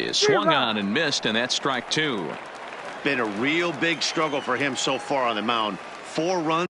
is swung on and missed, and that's strike 2. Been a real big struggle for him so far on the mound. 4 runs.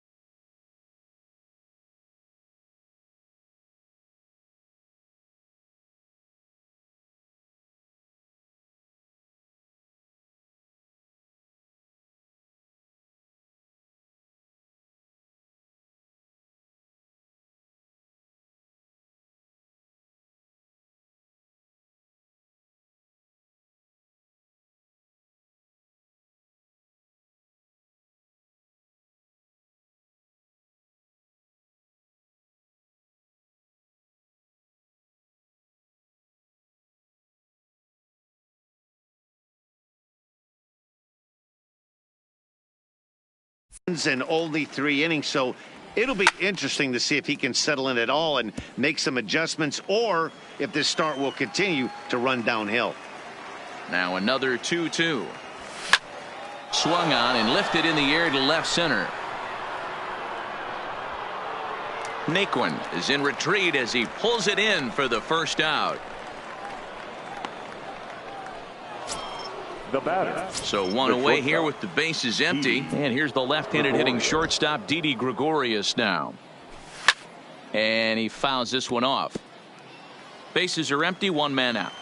And only 3 innings, so it'll be interesting to see if he can settle in at all and make some adjustments, or if this start will continue to run downhill. Now another 2-2. Swung on and lifted in the air to left center. Naquin is in retreat as he pulls it in for the first out. The batter. So one away here with the bases empty. And here's the left-handed hitting shortstop Didi Gregorius now. And he fouls this one off. Bases are empty, 1 man out.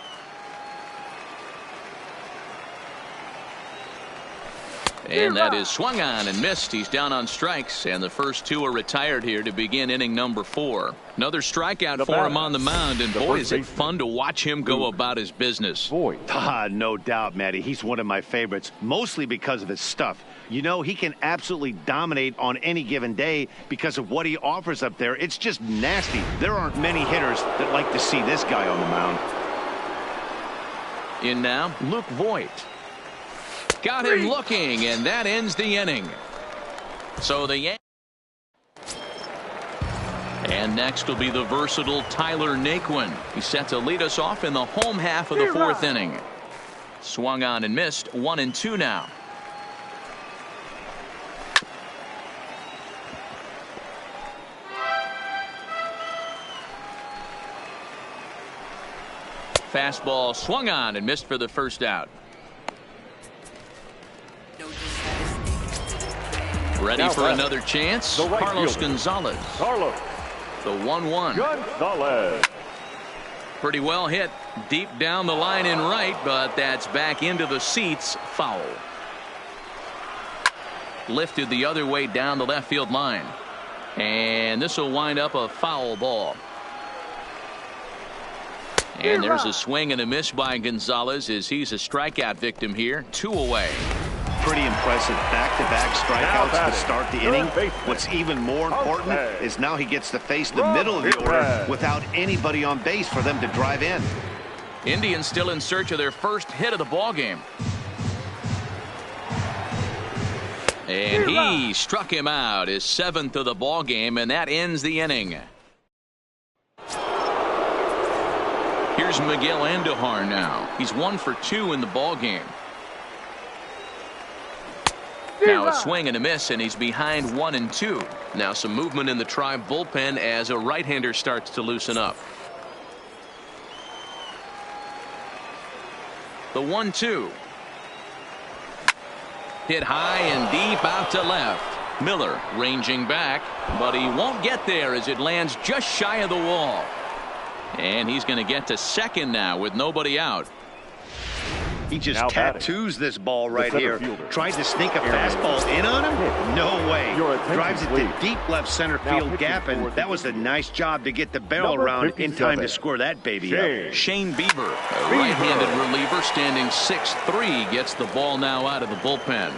And that is swung on and missed. He's down on strikes, and the first 2 are retired here to begin inning number 4. Another strikeout for him on the mound, and boy, is it fun to watch him go about his business. No doubt, Matty. He's one of my favorites, mostly because of his stuff. You know, he can absolutely dominate on any given day because of what he offers up there. It's just nasty. There aren't many hitters that like to see this guy on the mound. In now, Luke Voit. Got him looking, and that ends the inning. So the and next will be the versatile Tyler Naquin. He's set to lead us off in the home half of the 4th inning. Swung on and missed. 1-2 now. Fastball swung on and missed for the first out. Ready now for another chance. right Carlos fielder. Gonzalez. Carlos. The 1-1. Gonzalez. Pretty well hit deep down the line in right, but that's back into the seats. Foul. Lifted the other way down the left field line. And this will wind up a foul ball. And there's a swing and a miss by Gonzalez as he's a strikeout victim here. 2 away. Pretty impressive back-to-back strikeouts to start the inning. What's even more important is now he gets to face the middle of the order without anybody on base for them to drive in. Indians still in search of their first hit of the ball game. And he struck him out, his 7th of the ball game, and that ends the inning. Here's Miguel Andujar now. He's 1 for 2 in the ball game. Now a swing and a miss, and he's behind 1-2. Now some movement in the Tribe bullpen as a right-hander starts to loosen up. The 1-2. Hit high and deep out to left. Miller ranging back, but he won't get there as it lands just shy of the wall. And he's going to get to second now with nobody out. He just tattoos this ball right here. Tried to sneak a fastball in on him? No way. Drives it to deep left center field gap, and that was a nice job to get the barrel around in time to score that baby up. Shane Bieber, a right-handed reliever standing 6'3", gets the ball now out of the bullpen.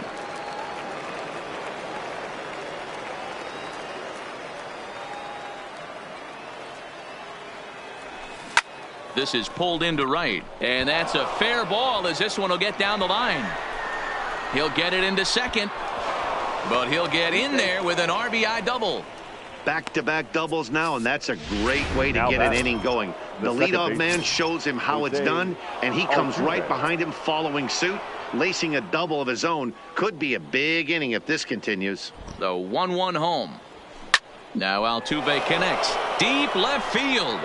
This is pulled into right, and that's a fair ball as this one will get down the line. He'll get it into second, but he'll get in there with an RBI double. Back-to-back doubles now, and that's a great way to get an inning going. The leadoff man shows him how it's done, and he comes right behind him following suit, lacing a double of his own. Could be a big inning if this continues. The 1-1 home. Now Altuve connects deep left field.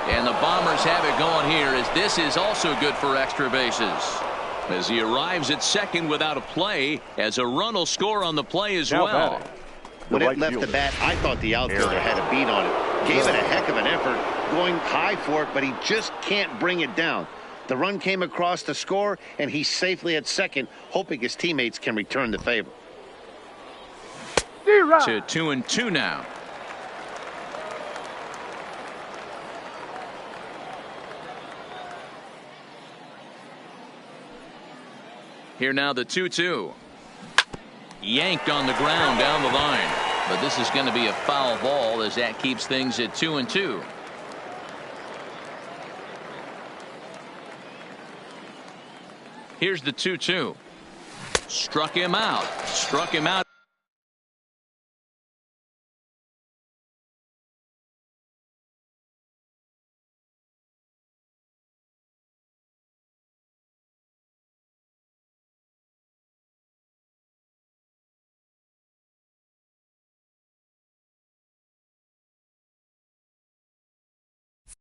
And the Bombers have it going here, as this is also good for extra bases. As he arrives at second without a play, as a run will score on the play as well. When it left the bat, I thought the outfielder had a beat on it. Gave it a heck of an effort, going high for it, but he just can't bring it down. The run came across to score, and he's safely at second, hoping his teammates can return the favor. To 2-2 now. Here now the 2-2. Yanked on the ground down the line. But this is going to be a foul ball, as that keeps things at 2-2. Here's the 2-2. Struck him out. Struck him out.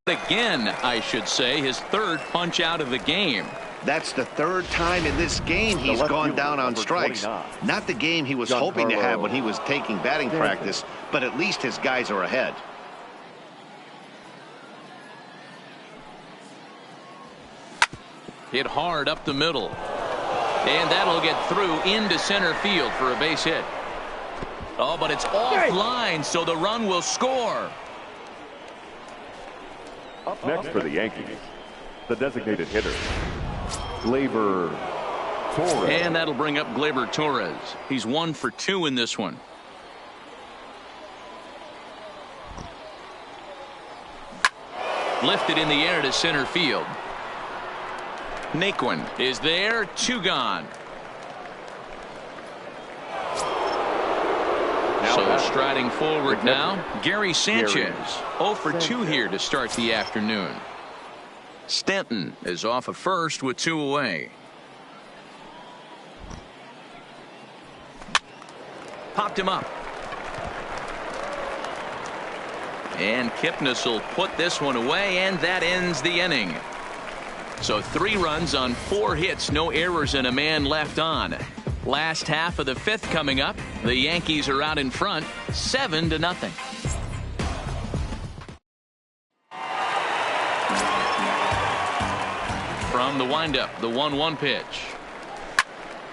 Again, I should say, his third punch out of the game. That's the third time in this game he's gone down on strikes. Not the game he was hoping to have when he was taking batting practice, but at least his guys are ahead. Hit hard up the middle. And that'll get through into center field for a base hit. Oh, but it's offline, so the run will score. Up next for the Yankees, the designated hitter, Gleyber Torres. And that'll bring up Gleyber Torres. He's 1 for 2 in this one. Lifted in the air to center field. Naquin is there. 2 gone. So striding forward now, Gary Sanchez. 0 for 2 here to start the afternoon. Stanton is off at first with 2 away. Popped him up. And Kipnis will put this one away, and that ends the inning. So 3 runs on 4 hits, no errors, and a man left on. Last half of the 5th coming up. The Yankees are out in front, 7-0. From the windup, the 1-1 pitch.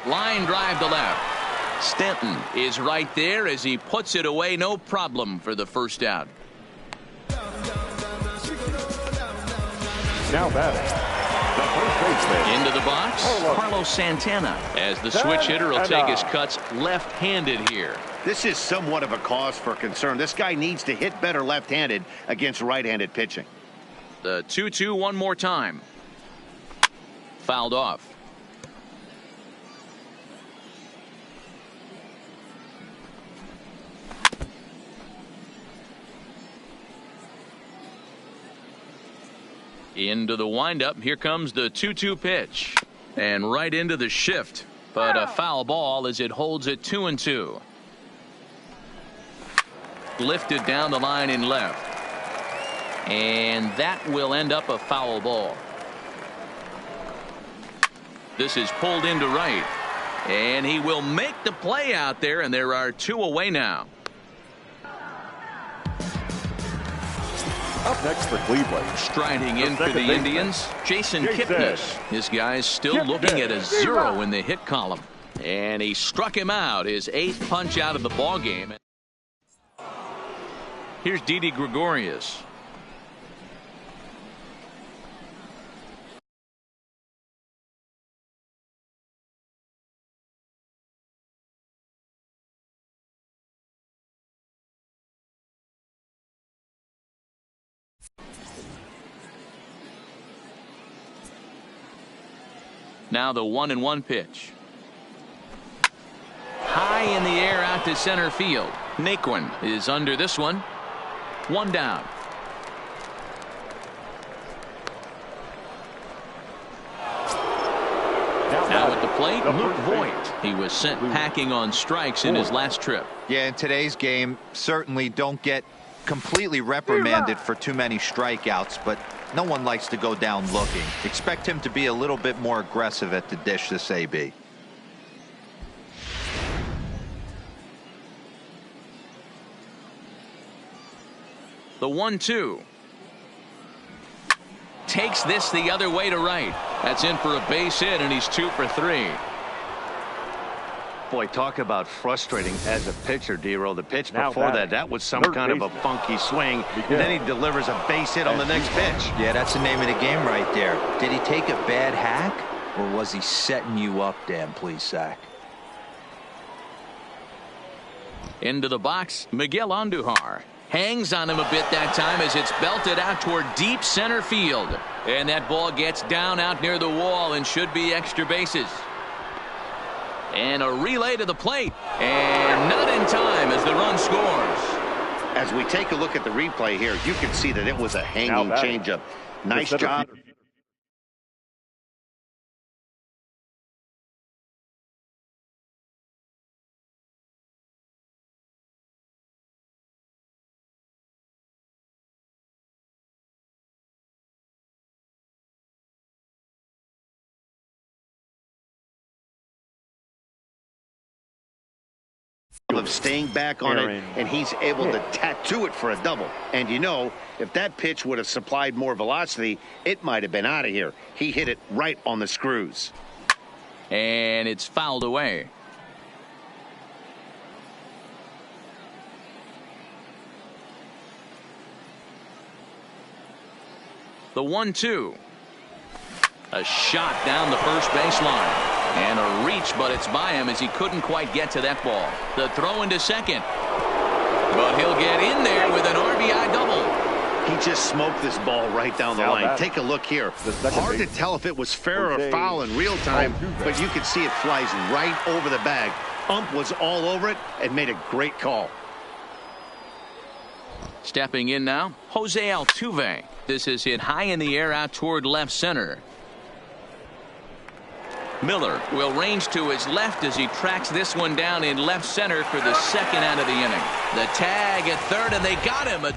Line drive to left. Stanton is right there as he puts it away, no problem for the first out. Now batting, the first baseman. Into the box, Carlos Santana, as the switch hitter will take his cuts left-handed here. This is somewhat of a cause for concern. This guy needs to hit better left-handed against right-handed pitching. The 2-2 one more time. Fouled off. Into the windup. Here comes the 2-2 pitch. And right into the shift. But a foul ball as it holds it 2-2. Lifted down the line in left. And that will end up a foul ball. This is pulled into right. And he will make the play out there, and there are 2 away now. Up next for Cleveland. Striding in for the Indians, Jason Kipnis. His guy's still looking at a 0 in the hit column. And he struck him out, his 8th punch out of the ball game. Here's Didi Gregorius. Now the 1-1 pitch. High in the air out to center field. Naquin is under this one. 1 down. Now at the plate, Luke Voigt. He was sent packing on strikes in his last trip. Yeah, in today's game, certainly don't get completely reprimanded for too many strikeouts, but no one likes to go down looking. Expect him to be a little bit more aggressive at the dish this AB. The 1-2. Takes this the other way to right. That's in for a base hit, and he's 2 for 3. Boy, talk about frustrating as a pitcher, D-Roll. The pitch before that was some kind of a funky swing, and then he delivers a base hit on the next pitch. Yeah, that's the name of the game right there. Did he take a bad hack, or was he setting you up, Dan Plesac? Into the box, Miguel Andujar. Hangs on him a bit that time as it's belted out toward deep center field. And that ball gets down out near the wall and should be extra bases. And a relay to the plate. And not in time as the run scores. As we take a look at the replay here, you can see that it was a hanging changeup. Nice job. Of staying back on it, and he's able to tattoo it for a double. And you know, if that pitch would have supplied more velocity, it might have been out of here. He hit it right on the screws. And it's fouled away. The 1-2. A shot down the first baseline. And a reach, but it's by him as he couldn't quite get to that ball. The throw into second. But he'll get in there with an RBI double. He just smoked this ball right down the line. Take a look here. Hard to tell if it was fair or foul in real time, but you can see it flies right over the bag. Ump was all over it and made a great call. Stepping in now, Jose Altuve. This is hit high in the air out toward left center. Miller will range to his left as he tracks this one down in left center for the second out of the inning. The tag at third, and they got him.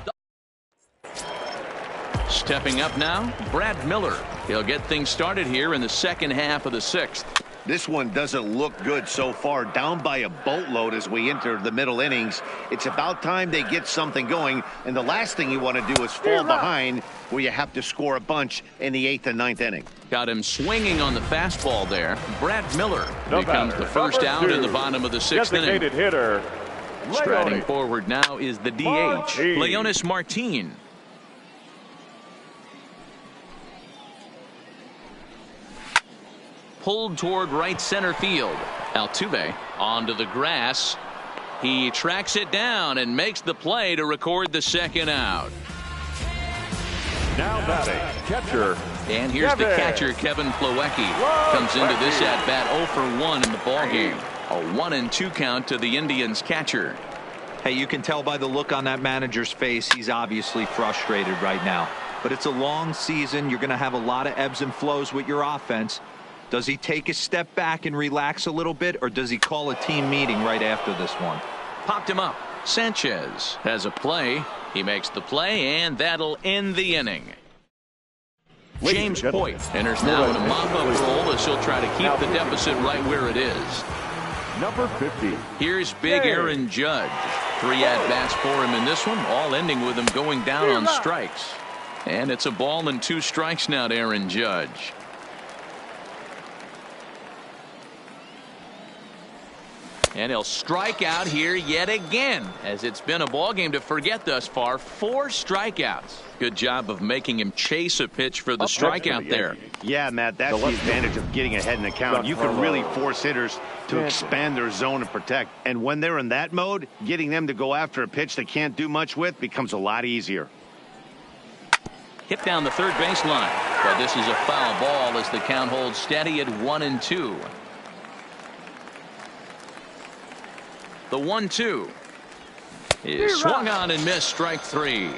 Stepping up now, Brad Miller. He'll get things started here in the second half of the sixth. This one doesn't look good so far. Down by a boatload as we enter the middle innings. It's about time they get something going, and the last thing you want to do is fall behind where you have to score a bunch in the 8th and 9th inning. Got him swinging on the fastball there. Brad Miller becomes the first out in the bottom of the 6th inning. Hitter, Striding forward now is the DH, Leonis Martin. Pulled toward right center field. Altuve onto the grass. He tracks it down and makes the play to record the second out. Now batting, catcher. And here's the catcher, Kevin Plawecki. Comes into this at bat 0 for 1 in the ballgame. A 1-2 count to the Indians catcher. Hey, you can tell by the look on that manager's face, he's obviously frustrated right now. But it's a long season. You're going to have a lot of ebbs and flows with your offense. Does he take a step back and relax a little bit, or does he call a team meeting right after this one? Popped him up. Sanchez has a play. He makes the play, and that'll end the inning. James Hoyt enters now in a mop-up role as he'll try to keep the deficit right where it is. Number 50. Here's big Aaron Judge. 3 at-bats for him in this one, all ending with him going down on strikes. And it's a ball and 2 strikes now to Aaron Judge. And he'll strike out here yet again, as it's been a ball game to forget thus far. 4 strikeouts. Good job of making him chase a pitch for the strikeout there. Yeah, Matt, that's the advantage of getting ahead in the count. You can really force hitters to expand their zone and protect. And when they're in that mode, getting them to go after a pitch they can't do much with becomes a lot easier. Hit down the third baseline. But this is a foul ball as the count holds steady at 1-2. The 1-2 is swung on and missed, strike 3.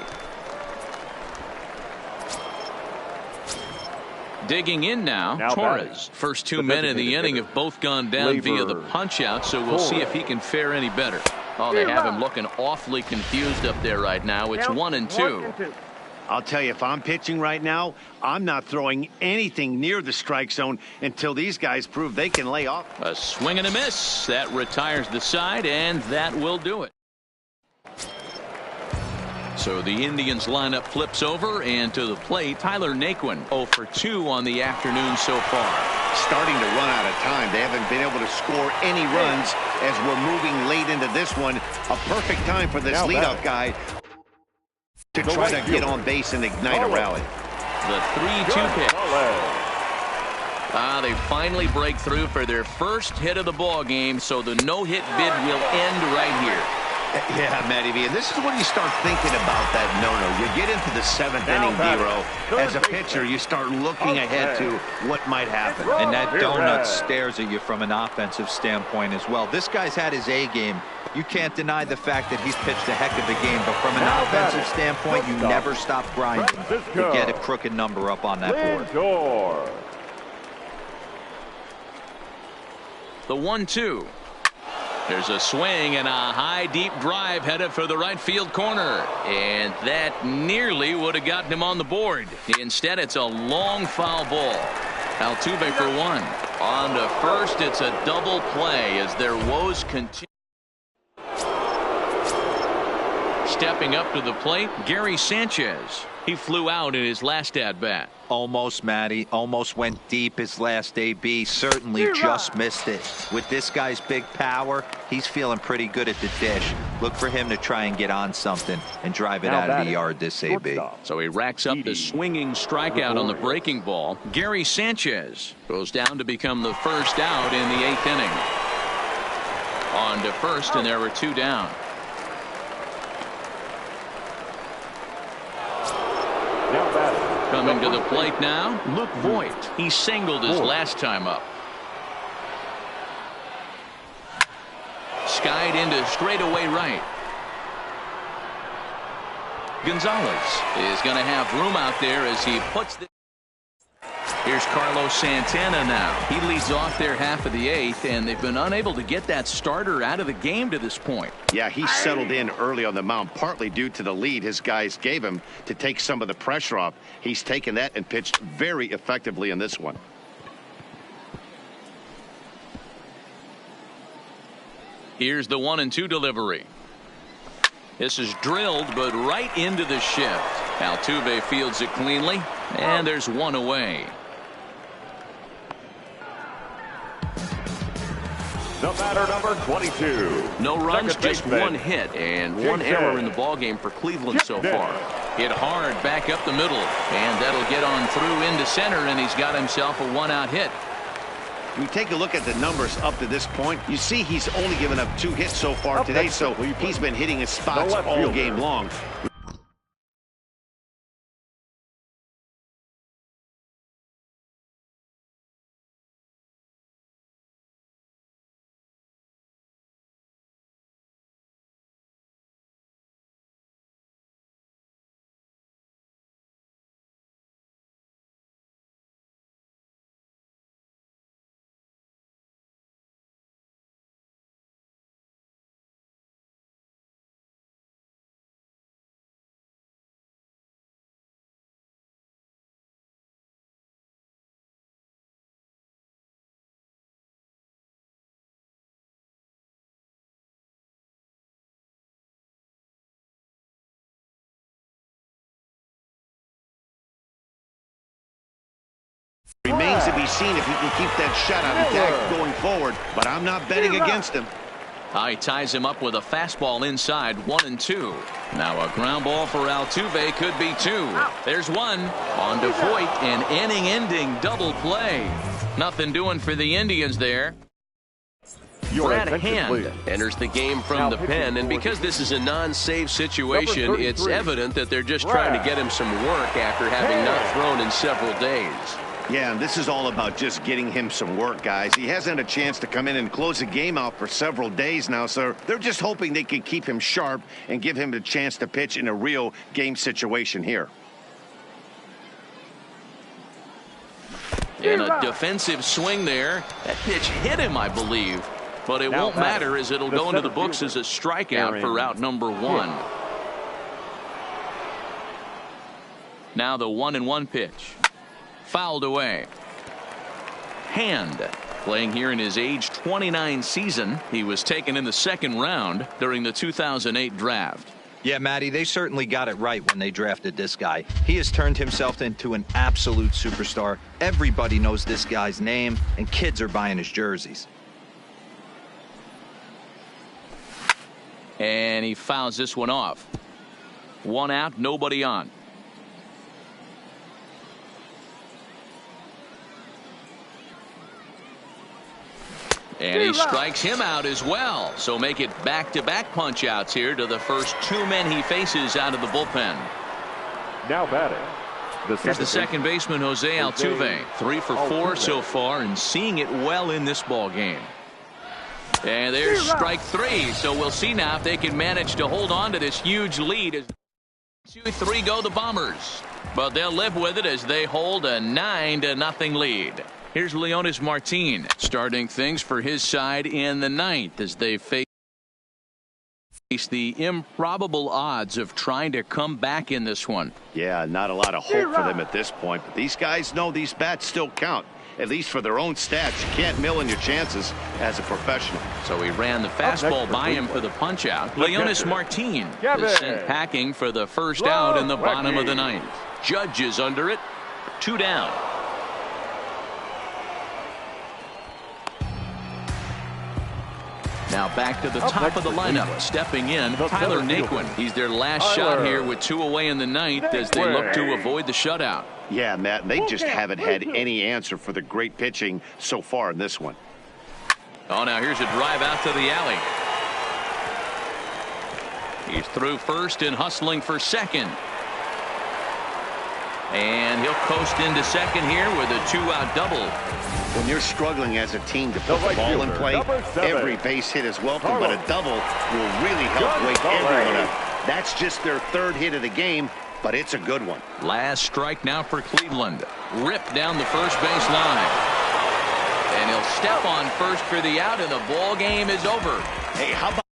Digging in now Torres. First 2 men in the inning have both gone down via the punch out, so we'll see if he can fare any better. Oh, they have him looking awfully confused up there right now. It's 1-2. I'll tell you, if I'm pitching right now, I'm not throwing anything near the strike zone until these guys prove they can lay off. A swing and a miss. That retires the side, and that will do it. So the Indians lineup flips over, and to the plate, Tyler Naquin, 0 for 2 on the afternoon so far. Starting to run out of time. They haven't been able to score any runs as we're moving late into this one. A perfect time for this leadoff guy to try to get on base and ignite a rally. The 3-2 pitch. They finally break through for their first hit of the ball game, so the no-hit bid will end right here. Yeah, Matty V, and this is when you start thinking about that no-no. You get into the 7th inning, Dero. As a pitcher, you start looking ahead to what might happen. And that donut stares at you from an offensive standpoint as well. This guy's had his A game. You can't deny the fact that he's pitched a heck of a game, but from an offensive standpoint, you never stop grinding to get a crooked number up on that board. The 1-2. There's a swing and a high deep drive headed for the right field corner, and that nearly would have gotten him on the board. Instead, it's a long foul ball. Altuve for 1. On to first, it's a double play as their woes continue. Stepping up to the plate, Gary Sanchez. He flew out in his last at-bat. Almost, Matty. Almost went deep his last AB. Certainly just missed it. With this guy's big power, he's feeling pretty good at the dish. Look for him to try and get on something and drive it out of the yard this AB. So he racks up the swinging strikeout on the breaking ball. Gary Sanchez goes down to become the first out in the 8th inning. On to first, and there were 2 down. Coming to the plate now, Luke Voigt. He singled his last time up. Skied into straightaway right. Gonzalez is going to have room out there as he puts the... Here's Carlos Santana now. He leads off their half of the 8th, and they've been unable to get that starter out of the game to this point. Yeah, he settled in early on the mound, partly due to the lead his guys gave him to take some of the pressure off. He's taken that and pitched very effectively in this one. Here's the 1-2 delivery. This is drilled, but right into the shift. Altuve fields it cleanly, and there's 1 away. The batter, number 22. No runs, just 1 hit and 1 error in the ballgame for Cleveland so far. Hit hard back up the middle, and that'll get on through into center, and he's got himself a 1-out hit. We take a look at the numbers up to this point. You see he's only given up 2 hits so far today, so he's been hitting his spots all game long. Remains to be seen if he can keep that shutout attack going forward, but I'm not betting against him. He ties him up with a fastball inside, 1-2. Now a ground ball for Altuve could be 2. There's 1. On to Voigt, an inning-ending double play. Nothing doing for the Indians there. Brad Hand enters the game from the pen, and because this is a non-save situation, it's evident that they're just trying to get him some work after having not thrown in several days. Yeah, and this is all about just getting him some work, guys. He hasn't had a chance to come in and close the game out for several days now, so they're just hoping they can keep him sharp and give him a chance to pitch in a real game situation here. And a defensive swing there. That pitch hit him, I believe. But it won't matter, as it'll go into the books as a strikeout for out number 1. Now the 1-1 pitch. Fouled away. Hand. Playing here in his age 29 season. He was taken in the 2nd round during the 2008 draft. Yeah, Matty, they certainly got it right when they drafted this guy. He has turned himself into an absolute superstar. Everybody knows this guy's name, and kids are buying his jerseys. And he fouls this one off. 1 out, nobody on. And he strikes him out as well. So make it back-to-back punch-outs here to the first 2 men he faces out of the bullpen. Now batting. Here's the second baseman, Jose Altuve. 3 for 4 so far, and seeing it well in this ball game. And there's strike 3. So we'll see now if they can manage to hold on to this huge lead. As 2-3 go the Bombers. But they'll live with it as they hold a 9-0 lead. Here's Leonis Martin starting things for his side in the 9th as they face the improbable odds of trying to come back in this one. Yeah, not a lot of hope for them at this point, but these guys know these bats still count. At least for their own stats. You can't mill in your chances as a professional. So he ran the fastball by him for the punch out. Leonis Martin is sent packing for the first out in the bottom of the 9th. Judge is under it. 2 down. Now back to the top of the lineup. Stepping in, Tyler Naquin. He's their last shot here with 2 away in the 9th as they look to avoid the shutout. Yeah, Matt, they just haven't had any answer for the great pitching so far in this one. Oh, now here's a drive out to the alley. He's through first and hustling for second. And he'll coast into second here with a 2-out double. When you're struggling as a team to put the ball in play, every base hit is welcome, but a double will really help wake everyone up. That's just their 3rd hit of the game, but it's a good one. Last strike now for Cleveland. Ripped down the first base line. And he'll step on first for the out, and the ball game is over. Hey, how about